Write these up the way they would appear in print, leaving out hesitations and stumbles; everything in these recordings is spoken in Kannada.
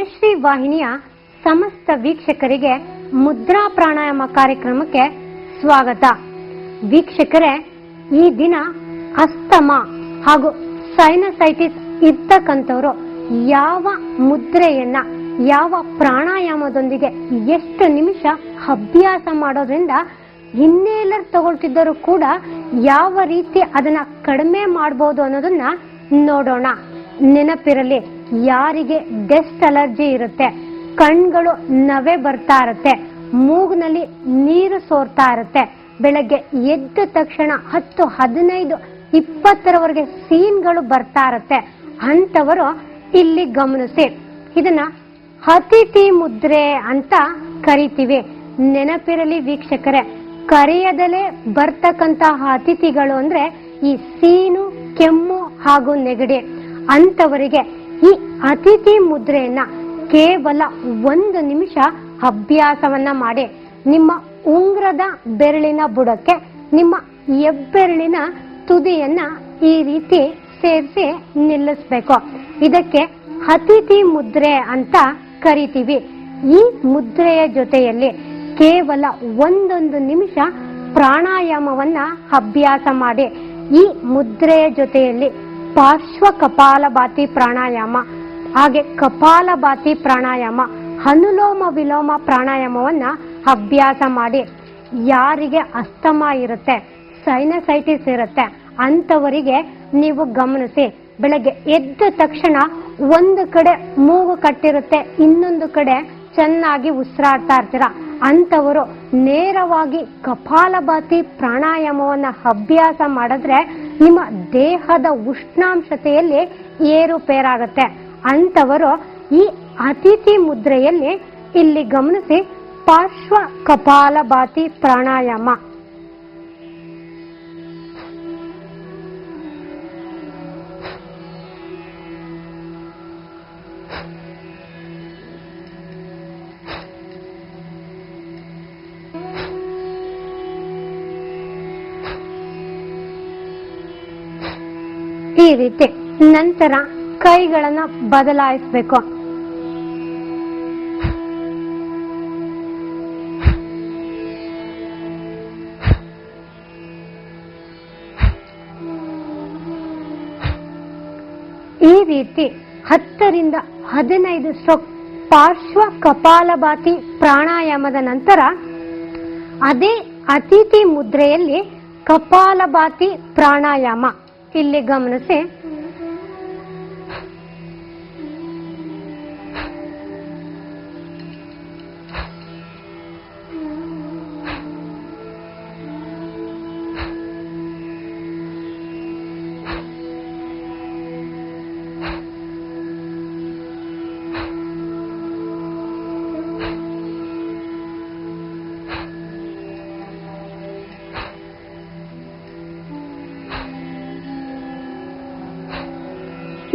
ಜಯಶ್ರೀ ವಾಹಿನಿಯ ಸಮಸ್ತ ವೀಕ್ಷಕರಿಗೆ ಮುದ್ರಾ ಪ್ರಾಣಾಯಾಮ ಕಾರ್ಯಕ್ರಮಕ್ಕೆ ಸ್ವಾಗತ. ವೀಕ್ಷಕರೇ, ಈ ದಿನ ಅಸ್ತಮ ಹಾಗೂ ಸೈನಸೈಟಿಸ್ ಇರ್ತಕ್ಕಂಥವರು ಯಾವ ಮುದ್ರೆಯನ್ನ ಯಾವ ಪ್ರಾಣಾಯಾಮದೊಂದಿಗೆ ಎಷ್ಟು ನಿಮಿಷ ಅಭ್ಯಾಸ ಮಾಡೋದ್ರಿಂದ ಇನ್ನೇಲರ್ ತಗೊಳ್ತಿದ್ದರೂ ಕೂಡ ಯಾವ ರೀತಿ ಅದನ್ನ ಕಡಿಮೆ ಮಾಡಬಹುದು ಅನ್ನೋದನ್ನ ನೋಡೋಣ. ನೆನಪಿರಲಿ, ಯಾರಿಗೆ ಡಸ್ಟ್ ಅಲರ್ಜಿ ಇರುತ್ತೆ, ಕಣ್ಗಳು ನವೆ ಬರ್ತಾ ಇರುತ್ತೆ, ಮೂಗಿನಲ್ಲಿ ನೀರು ಸೋರ್ತಾ ಇರುತ್ತೆ, ಬೆಳಗ್ಗೆ ಎದ್ದ ತಕ್ಷಣ 10, 15, 20ರವರೆಗೆ ಸೀನ್ಗಳು ಬರ್ತಾ ಇರುತ್ತೆ, ಅಂತವರು ಇಲ್ಲಿ ಗಮನಿಸಿ. ಇದನ್ನ ಅತಿಥಿ ಮುದ್ರೆ ಅಂತ ಕರಿತೀವಿ. ನೆನಪಿರಲಿ ವೀಕ್ಷಕರೇ, ಕರೆಯದಲೇ ಬರ್ತಕ್ಕಂತಹ ಅತಿಥಿಗಳು ಅಂದ್ರೆ ಈ ಸೀನು, ಕೆಮ್ಮು ಹಾಗೂ ನೆಗಡಿ. ಅಂತವರಿಗೆ ಈ ಅತಿಥಿ ಮುದ್ರೆಯನ್ನ ಕೇವಲ 1 ನಿಮಿಷ ಅಭ್ಯಾಸವನ್ನ ಮಾಡಿ ನಿಮ್ಮ ಉಂಗ್ರದ ಬೆರಳಿನ ಬುಡಕ್ಕೆ ನಿಮ್ಮ ಹೆಬ್ಬೆರಳಿನ ತುದಿಯನ್ನ ಈ ರೀತಿ ಸೇರಿಸಿ ನಿಲ್ಲಿಸ್ಬೇಕು. ಇದಕ್ಕೆ ಅತಿಥಿ ಮುದ್ರೆ ಅಂತ ಕರಿತೀವಿ. ಈ ಮುದ್ರೆಯ ಜೊತೆಯಲ್ಲಿ ಕೇವಲ 1 ನಿಮಿಷ ಪ್ರಾಣಾಯಾಮವನ್ನ ಅಭ್ಯಾಸ ಮಾಡಿ. ಈ ಮುದ್ರೆಯ ಜೊತೆಯಲ್ಲಿ ಪಾರ್ಶ್ವ ಕಪಾಲಭಾತಿ ಪ್ರಾಣಾಯಾಮ, ಹಾಗೆ ಕಪಾಲಭಾತಿ ಪ್ರಾಣಾಯಾಮ, ಅನುಲೋಮ ವಿಲೋಮ ಪ್ರಾಣಾಯಾಮವನ್ನ ಅಭ್ಯಾಸ ಮಾಡಿ. ಯಾರಿಗೆ ಅಸ್ತಮ ಇರುತ್ತೆ, ಸೈನಸೈಟಿಸ್ ಇರುತ್ತೆ, ಅಂತವರಿಗೆ ನೀವು ಗಮನಿಸಿ, ಬೆಳಗ್ಗೆ ಎದ್ದ ತಕ್ಷಣ ಒಂದು ಕಡೆ ಮೂಗು ಕಟ್ಟಿರುತ್ತೆ, ಇನ್ನೊಂದು ಕಡೆ ಚೆನ್ನಾಗಿ ಉಸಿರಾಡ್ತಾ ಇರ್ತೀರ. ಅಂತವರು ನೇರವಾಗಿ ಕಪಾಲಭಾತಿ ಪ್ರಾಣಾಯಾಮವನ್ನ ಅಭ್ಯಾಸ ಮಾಡಿದ್ರೆ ನಿಮ್ಮ ದೇಹದ ಉಷ್ಣಾಂಶತೆಯಲ್ಲಿ ಏರುಪೇರಾಗುತ್ತೆ. ಅಂತವರು ಈ ಅತಿಥಿ ಮುದ್ರೆಯಲ್ಲಿ ಇಲ್ಲಿ ಗಮನಿಸಿ ಪಾರ್ಶ್ವ ಕಪಾಲಭಾತಿ ಪ್ರಾಣಾಯಾಮ. ಈ ರೀತಿ ನಂತರ ಕೈಗಳನ್ನ ಬದಲಾಯಿಸಬೇಕು. ಈ ರೀತಿ 10ರಿಂದ 15 ಸ್ಟ್ರೋಕ್ ಪಾರ್ಶ್ವ ಕಪಾಲಭಾತಿ ಪ್ರಾಣಾಯಾಮದ ನಂತರ ಅದೇ ಅತಿಥಿ ಮುದ್ರೆಯಲ್ಲಿ ಕಪಾಲಭಾತಿ ಪ್ರಾಣಾಯಾಮ ಇಲ್ಲಿ ಗಮನಿಸಿ.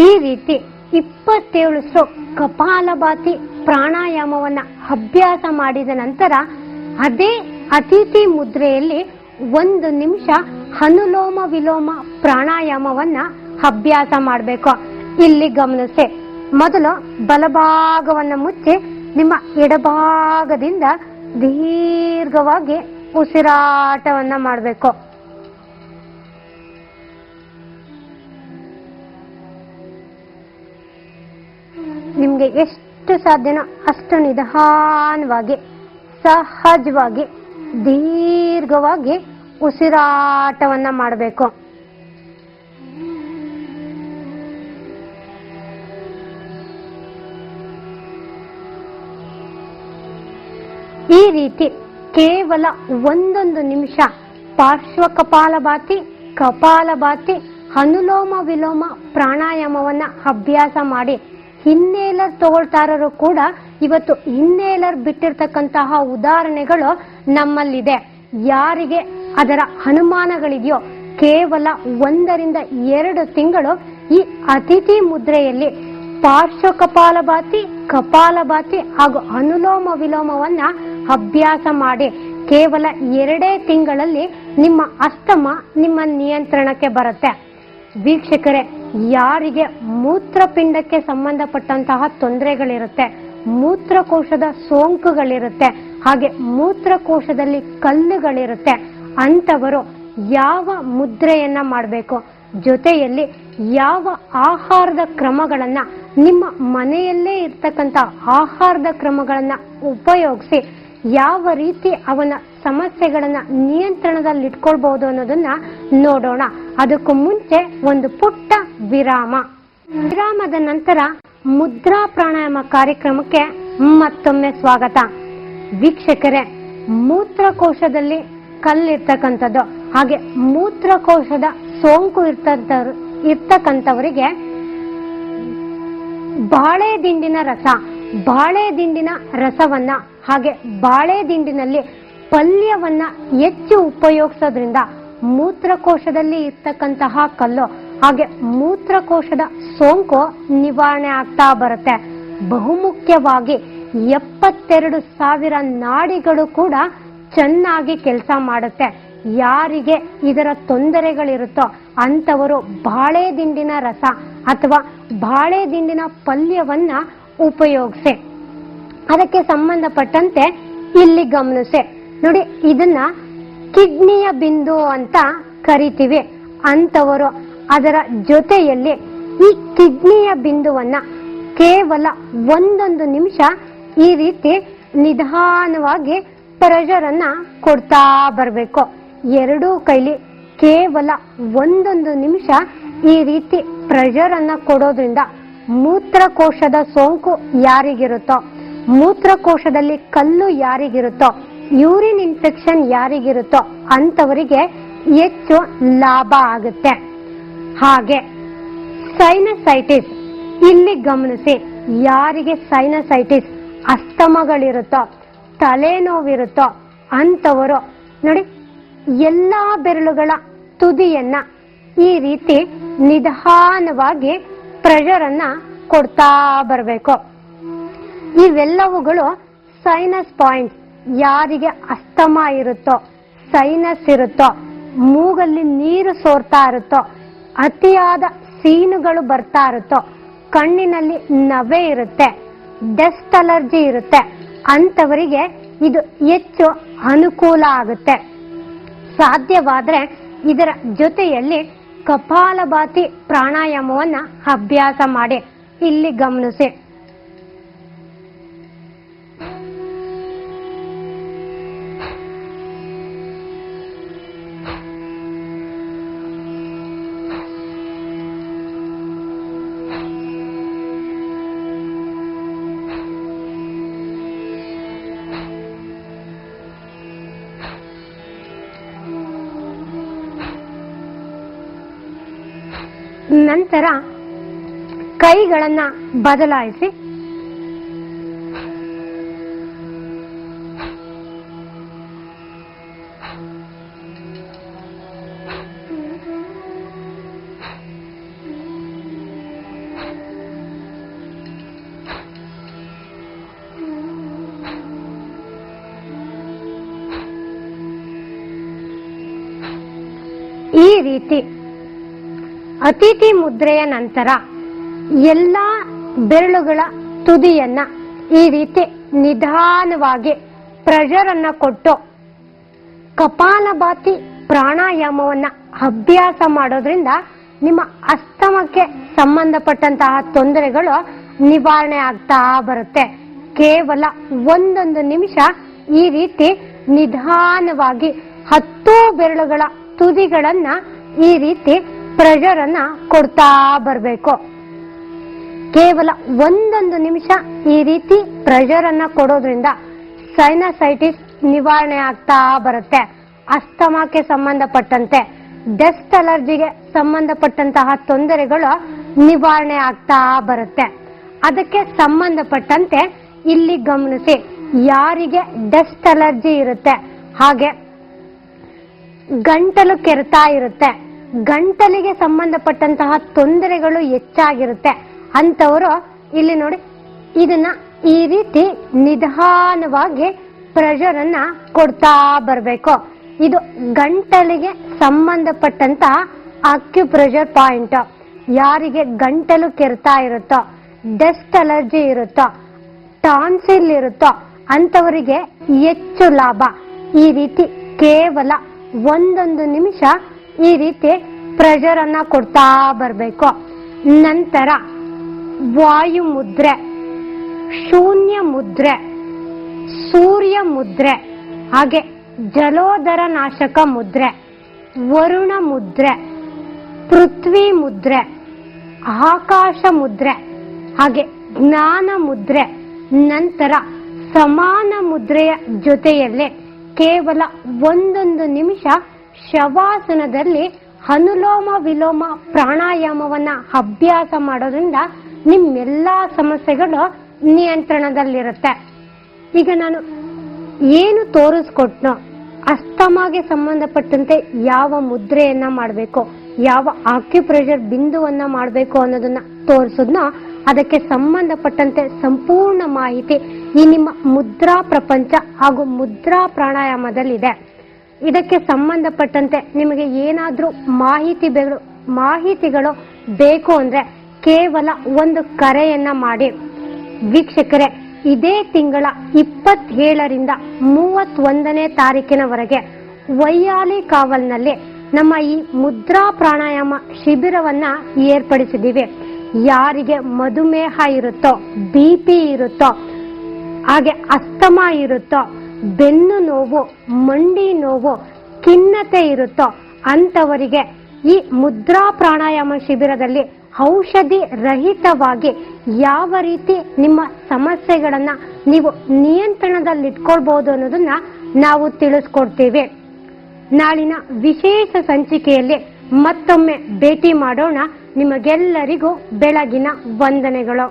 ಈ ರೀತಿ 27 ಸ್ಟ್ರೋಕ್ ಕಪಾಲಭಾತಿ ಪ್ರಾಣಾಯಾಮವನ್ನ ಅಭ್ಯಾಸ ಮಾಡಿದ ನಂತರ ಅದೇ ಅತಿಥಿ ಮುದ್ರೆಯಲ್ಲಿ 1 ನಿಮಿಷ ಅನುಲೋಮ ವಿಲೋಮ ಪ್ರಾಣಾಯಾಮವನ್ನ ಅಭ್ಯಾಸ ಮಾಡಬೇಕು. ಇಲ್ಲಿ ಗಮನಿಸಿ, ಮೊದಲು ಬಲಭಾಗವನ್ನ ಮುಚ್ಚಿ ನಿಮ್ಮ ಎಡಭಾಗದಿಂದ ದೀರ್ಘವಾಗಿ ಉಸಿರಾಟವನ್ನ ಮಾಡಬೇಕು. ನಿಮ್ಗೆ ಎಷ್ಟು ಸಾಧ್ಯನೋ ಅಷ್ಟು ನಿಧಾನವಾಗಿ ಸಹಜವಾಗಿ ದೀರ್ಘವಾಗಿ ಉಸಿರಾಟವನ್ನ ಮಾಡಬೇಕು. ಈ ರೀತಿ ಕೇವಲ 1 ನಿಮಿಷ ಪಾರ್ಶ್ವ ಕಪಾಲಭಾತಿ, ಕಪಾಲಭಾತಿ, ಅನುಲೋಮ ವಿಲೋಮ ಪ್ರಾಣಾಯಾಮವನ್ನ ಅಭ್ಯಾಸ ಮಾಡಿ. ಇನ್ನೇಲರ್ ತಗೊಳ್ತಾರರು ಕೂಡ ಇವತ್ತು ಇನ್ನೇಲರ್ ಬಿಟ್ಟಿರ್ತಕ್ಕಂತಹ ಉದಾಹರಣೆಗಳು ನಮ್ಮಲ್ಲಿದೆ. ಯಾರಿಗೆ ಅದರ ಅನುಮಾನಗಳಿದೆಯೋ ಕೇವಲ 1ರಿಂದ 2 ತಿಂಗಳು ಈ ಅತಿಥಿ ಮುದ್ರೆಯಲ್ಲಿ ಪಾರ್ಶ್ವ ಕಪಾಲಭಾತಿ, ಕಪಾಲಭಾತಿ ಹಾಗೂ ಅನುಲೋಮ ವಿಲೋಮವನ್ನ ಅಭ್ಯಾಸ ಮಾಡಿ. ಕೇವಲ 2 ತಿಂಗಳಲ್ಲಿ ನಿಮ್ಮ ಅಸ್ತಮ ನಿಮ್ಮ ನಿಯಂತ್ರಣಕ್ಕೆ ಬರುತ್ತೆ. ವೀಕ್ಷಕರೇ, ಯಾರಿಗೆ ಮೂತ್ರಪಿಂಡಕ್ಕೆ ಸಂಬಂಧಪಟ್ಟಂತಹ ತೊಂದರೆಗಳಿರುತ್ತೆ, ಮೂತ್ರಕೋಶದ ಸೋಂಕುಗಳಿರುತ್ತೆ, ಹಾಗೆ ಮೂತ್ರಕೋಶದಲ್ಲಿ ಕಲ್ಲುಗಳಿರುತ್ತೆ, ಅಂತವರು ಯಾವ ಮುದ್ರೆಯನ್ನ ಮಾಡಬೇಕು, ಜೊತೆಯಲ್ಲಿ ಯಾವ ಆಹಾರದ ಕ್ರಮಗಳನ್ನ, ನಿಮ್ಮ ಮನೆಯಲ್ಲೇ ಇರ್ತಕ್ಕಂಥ ಆಹಾರದ ಕ್ರಮಗಳನ್ನ ಉಪಯೋಗಿಸಿ ಯಾವ ರೀತಿ ಅವನ ಸಮಸ್ಯೆಗಳನ್ನ ನಿಯಂತ್ರಣದಲ್ಲಿ ಇಟ್ಕೊಳ್ಬಹುದು ಅನ್ನೋದನ್ನ ನೋಡೋಣ. ಅದಕ್ಕೂ ಮುಂಚೆ ಒಂದು ಪುಟ್ಟ ವಿರಾಮದ ನಂತರ ಮುದ್ರಾ ಪ್ರಾಣಾಯಾಮ ಕಾರ್ಯಕ್ರಮಕ್ಕೆ ಮತ್ತೊಮ್ಮೆ ಸ್ವಾಗತ. ವೀಕ್ಷಕರೇ, ಮೂತ್ರಕೋಶದಲ್ಲಿ ಕಲ್ಲಿರ್ತಕ್ಕಂಥದ್ದು ಹಾಗೆ ಮೂತ್ರಕೋಶದ ಸೋಂಕು ಇರ್ತಕ್ಕಂಥವರಿಗೆ ಬಾಳೆ ದಿಂಡಿನ ರಸವನ್ನ ಹಾಗೆ ಬಾಳೆ ದಿಂಡಿನಲ್ಲಿ ಪಲ್ಯವನ್ನ ಹೆಚ್ಚು ಉಪಯೋಗಿಸೋದ್ರಿಂದ ಮೂತ್ರಕೋಶದಲ್ಲಿ ಇರ್ತಕ್ಕಂತಹ ಕಲ್ಲು ಹಾಗೆ ಮೂತ್ರಕೋಶದ ಸೋಂಕು ನಿವಾರಣೆ ಆಗ್ತಾ ಬರುತ್ತೆ. ಬಹುಮುಖ್ಯವಾಗಿ 72,000 ನಾಡಿಗಳು ಕೂಡ ಚೆನ್ನಾಗಿ ಕೆಲಸ ಮಾಡುತ್ತೆ. ಯಾರಿಗೆ ಇದರ ತೊಂದರೆಗಳಿರುತ್ತೋ ಅಂತವರು ಬಾಳೆ ದಿಂಡಿನ ರಸ ಅಥವಾ ಬಾಳೆ ದಿಂಡಿನ ಪಲ್ಯವನ್ನ ಉಪಯೋಗಿಸಿ. ಅದಕ್ಕೆ ಸಂಬಂಧಪಟ್ಟಂತೆ ಇಲ್ಲಿ ಗಮನಿಸಿ ನೋಡಿ, ಇದನ್ನ ಕಿಡ್ನಿಯ ಬಿಂದು ಅಂತ ಕರಿತೀವಿ. ಅಂತವರು ಅದರ ಜೊತೆಯಲ್ಲಿ ಈ ಕಿಡ್ನಿಯ ಬಿಂದುವನ್ನ ಕೇವಲ 1 ನಿಮಿಷ ಈ ರೀತಿ ನಿಧಾನವಾಗಿ ಪ್ರೆಷರ್ ಅನ್ನ ಕೊಡ್ತಾ ಬರಬೇಕು. ಎರಡೂ ಕೈಲಿ ಕೇವಲ 1 ನಿಮಿಷ ಈ ರೀತಿ ಪ್ರೆಷರ್ ಅನ್ನ ಕೊಡೋದ್ರಿಂದ ಮೂತ್ರಕೋಶದ ಸೋಂಕು ಯಾರಿಗಿರುತ್ತೋ, ಮೂತ್ರಕೋಶದಲ್ಲಿ ಕಲ್ಲು ಯಾರಿಗಿರುತ್ತೋ, ಯೂರಿನ್ ಇನ್ಫೆಕ್ಷನ್ ಯಾರಿಗಿರುತ್ತೋ ಅಂತವರಿಗೆ ಹೆಚ್ಚು ಲಾಭ ಆಗುತ್ತೆ. ಹಾಗೆ ಸೈನಸೈಟಿಸ್, ಇಲ್ಲಿ ಗಮನಿಸಿ, ಯಾರಿಗೆ ಸೈನಸೈಟಿಸ್ ಅಸ್ತಮಗಳಿರುತ್ತೋ, ತಲೆನೋವಿರುತ್ತೋ ಅಂತವರು ನೋಡಿ ಎಲ್ಲಾ ಬೆರಳುಗಳ ತುದಿಯನ್ನ ಈ ರೀತಿ ನಿಧಾನವಾಗಿ ಪ್ರೆಷರ್ ಅನ್ನ ಕೊಡ್ತಾ ಬರಬೇಕು. ಇವೆಲ್ಲವುಗಳು ಸೈನಸ್ ಪಾಯಿಂಟ್ಸ್. ಯಾರಿಗೆ ಅಸ್ತಮ ಇರುತ್ತೋ, ಸೈನಸ್ ಇರುತ್ತೋ, ಮೂಗಲ್ಲಿ ನೀರು ಸೋರ್ತಾ ಇರುತ್ತೋ, ಅತಿಯಾದ ಸೀನುಗಳು ಬರ್ತಾ ಇರುತ್ತೋ, ಕಣ್ಣಿನಲ್ಲಿ ನವೆ ಇರುತ್ತೆ, ಡಸ್ಟ್ ಅಲರ್ಜಿ ಇರುತ್ತೆ ಅಂತವರಿಗೆ ಇದು ಹೆಚ್ಚು ಅನುಕೂಲ ಆಗುತ್ತೆ. ಸಾಧ್ಯವಾದ್ರೆ ಇದರ ಜೊತೆಯಲ್ಲಿ ಕಪಾಲಭಾತಿ ಪ್ರಾಣಾಯಾಮವನ್ನ ಅಭ್ಯಾಸ ಮಾಡಿ. ಇಲ್ಲಿ ಗಮನಿಸಿ, ನಂತರ ಕೈಗಳನ್ನ ಬದಲಾಯಿಸಿ ಈ ರೀತಿ ಅತಿಥಿ ಮುದ್ರೆಯ ನಂತರ ಎಲ್ಲಾ ಬೆರಳುಗಳ ತುದಿಯನ್ನ ಈ ರೀತಿ ನಿಧಾನವಾಗಿ ಪ್ರೆಷರ್ ಅನ್ನ ಕೊಟ್ಟು ಕಪಾಲಭಾತಿ ಪ್ರಾಣಾಯಾಮವನ್ನ ಅಭ್ಯಾಸ ಮಾಡೋದ್ರಿಂದ ನಿಮ್ಮ ಅಸ್ತಮಕ್ಕೆ ಸಂಬಂಧಪಟ್ಟಂತಹ ತೊಂದರೆಗಳು ನಿವಾರಣೆ ಆಗ್ತಾ ಬರುತ್ತೆ. ಕೇವಲ 1 ನಿಮಿಷ ಈ ರೀತಿ ನಿಧಾನವಾಗಿ 10 ಬೆರಳುಗಳ ತುದಿಗಳನ್ನ ಈ ರೀತಿ ಪ್ರೆಷರ್ ಅನ್ನ ಕೊಡ್ತಾ ಬರಬೇಕು. ಕೇವಲ 1 ನಿಮಿಷ ಈ ರೀತಿ ಪ್ರೆಷರ್ ಅನ್ನ ಕೊಡೋದ್ರಿಂದ ಸೈನಸೈಟಿಸ್ ನಿವಾರಣೆ ಆಗ್ತಾ ಬರುತ್ತೆ. ಅಸ್ತಮಕ್ಕೆ ಸಂಬಂಧಪಟ್ಟಂತೆ, ಡಸ್ಟ್ ಅಲರ್ಜಿಗೆ ಸಂಬಂಧಪಟ್ಟಂತಹ ತೊಂದರೆಗಳು ನಿವಾರಣೆ ಆಗ್ತಾ ಬರುತ್ತೆ. ಅದಕ್ಕೆ ಸಂಬಂಧಪಟ್ಟಂತೆ ಇಲ್ಲಿ ಗಮನಿಸಿ, ಯಾರಿಗೆ ಡಸ್ಟ್ ಅಲರ್ಜಿ ಇರುತ್ತೆ, ಹಾಗೆ ಗಂಟಲು ಕೆರೆತಾ ಇರುತ್ತೆ, ಗಂಟಲಿಗೆ ಸಂಬಂಧಪಟ್ಟಂತಹ ತೊಂದರೆಗಳು ಹೆಚ್ಚಾಗಿರುತ್ತೆ ಅಂತವರು ಇಲ್ಲಿ ನೋಡಿ ಇದನ್ನ ಈ ರೀತಿ ನಿಧಾನವಾಗಿ ಪ್ರೆಷರ್ ಅನ್ನ ಕೊಡ್ತಾ ಬರಬೇಕು. ಇದು ಗಂಟಲಿಗೆ ಸಂಬಂಧಪಟ್ಟಂತಹ ಆಕ್ಯುಪ್ರೆಷರ್ ಪಾಯಿಂಟ್. ಯಾರಿಗೆ ಗಂಟಲು ಕೆರೆತಾ ಇರುತ್ತೋ, ಡಸ್ಟ್ ಅಲರ್ಜಿ ಇರುತ್ತೋ, ಟಾನ್ಸಿಲ್ ಇರುತ್ತೋ ಅಂತವರಿಗೆ ಹೆಚ್ಚು ಲಾಭ. ಈ ರೀತಿ ಕೇವಲ 1 ನಿಮಿಷ ಈ ರೀತಿ ಪ್ರೆಷರ್ ಅನ್ನ ಕೊಡ್ತಾ ಬರಬೇಕು. ನಂತರ ವಾಯು ಮುದ್ರೆ, ಶೂನ್ಯ ಮುದ್ರೆ, ಸೂರ್ಯ ಮುದ್ರೆ, ಹಾಗೆ ಜಲೋದರ ನಾಶಕ ಮುದ್ರೆ, ವರುಣ ಮುದ್ರೆ, ಪೃಥ್ವಿ ಮುದ್ರೆ, ಆಕಾಶ ಮುದ್ರೆ, ಹಾಗೆ ಜ್ಞಾನ ಮುದ್ರೆ, ನಂತರ ಸಮಾನ ಮುದ್ರೆಯ ಜೊತೆಯಲ್ಲೇ ಕೇವಲ 1 ನಿಮಿಷ ಶವಾಸನದಲ್ಲಿ ಅನುಲೋಮ ವಿಲೋಮ ಪ್ರಾಣಾಯಾಮವನ್ನ ಅಭ್ಯಾಸ ಮಾಡೋದ್ರಿಂದ ನಿಮ್ಮೆಲ್ಲಾ ಸಮಸ್ಯೆಗಳು ನಿಯಂತ್ರಣದಲ್ಲಿರುತ್ತೆ. ಈಗ ನಾನು ಏನು ತೋರಿಸ್ಕೊಟ್ನೋ ಅಸ್ತಮಾಗೆ ಸಂಬಂಧಪಟ್ಟಂತೆ ಯಾವ ಮುದ್ರೆಯನ್ನ ಮಾಡಬೇಕು, ಯಾವ ಆಕ್ಯುಪ್ರೆಷರ್ ಬಿಂದುವನ್ನ ಮಾಡಬೇಕು ಅನ್ನೋದನ್ನ ತೋರಿಸಿದ್ನೋ ಅದಕ್ಕೆ ಸಂಬಂಧಪಟ್ಟಂತೆ ಸಂಪೂರ್ಣ ಮಾಹಿತಿ ಈ ನಿಮ್ಮ ಮುದ್ರಾ ಪ್ರಪಂಚ ಹಾಗೂ ಮುದ್ರಾ ಪ್ರಾಣಾಯಾಮದಲ್ಲಿದೆ. ಇದಕ್ಕೆ ಸಂಬಂಧಪಟ್ಟಂತೆ ನಿಮಗೆ ಏನಾದ್ರೂ ಮಾಹಿತಿಗಳು ಬೇಕು ಅಂದ್ರೆ ಕೇವಲ ಒಂದು ಕರೆಯನ್ನ ಮಾಡಿ. ವೀಕ್ಷಕರೇ, ಇದೇ ತಿಂಗಳ 27ರಿಂದ 31ನೇ ತಾರೀಕಿನವರೆಗೆ ವೈಯಾಲಿ ಕಾವಲ್ನಲ್ಲಿ ನಮ್ಮ ಈ ಮುದ್ರಾ ಪ್ರಾಣಾಯಾಮ ಶಿಬಿರವನ್ನ ಏರ್ಪಡಿಸಿದ್ದೀವಿ. ಯಾರಿಗೆ ಮಧುಮೇಹ ಇರುತ್ತೋ, BP ಇರುತ್ತೋ, ಹಾಗೆ ಅಸ್ತಮಾ ಇರುತ್ತೋ, ಬೆನ್ನು ನೋವು, ಮಂಡಿ ನೋವು, ಖಿನ್ನತೆ ಇರುತ್ತೋ ಅಂತವರಿಗೆ ಈ ಮುದ್ರಾ ಪ್ರಾಣಾಯಾಮ ಶಿಬಿರದಲ್ಲಿ ಔಷಧಿ ರಹಿತವಾಗಿ ಯಾವ ರೀತಿ ನಿಮ್ಮ ಸಮಸ್ಯೆಗಳನ್ನ ನೀವು ನಿಯಂತ್ರಣದಲ್ಲಿಟ್ಕೊಳ್ಬಹುದು ಅನ್ನೋದನ್ನ ನಾವು ತಿಳಿಸ್ಕೊಡ್ತೀವಿ. ನಾಳಿನ ವಿಶೇಷ ಸಂಚಿಕೆಯಲ್ಲಿ ಮತ್ತೊಮ್ಮೆ ಭೇಟಿ ಮಾಡೋಣ. ನಿಮಗೆಲ್ಲರಿಗೂ ಬೆಳಗಿನ ವಂದನೆಗಳು.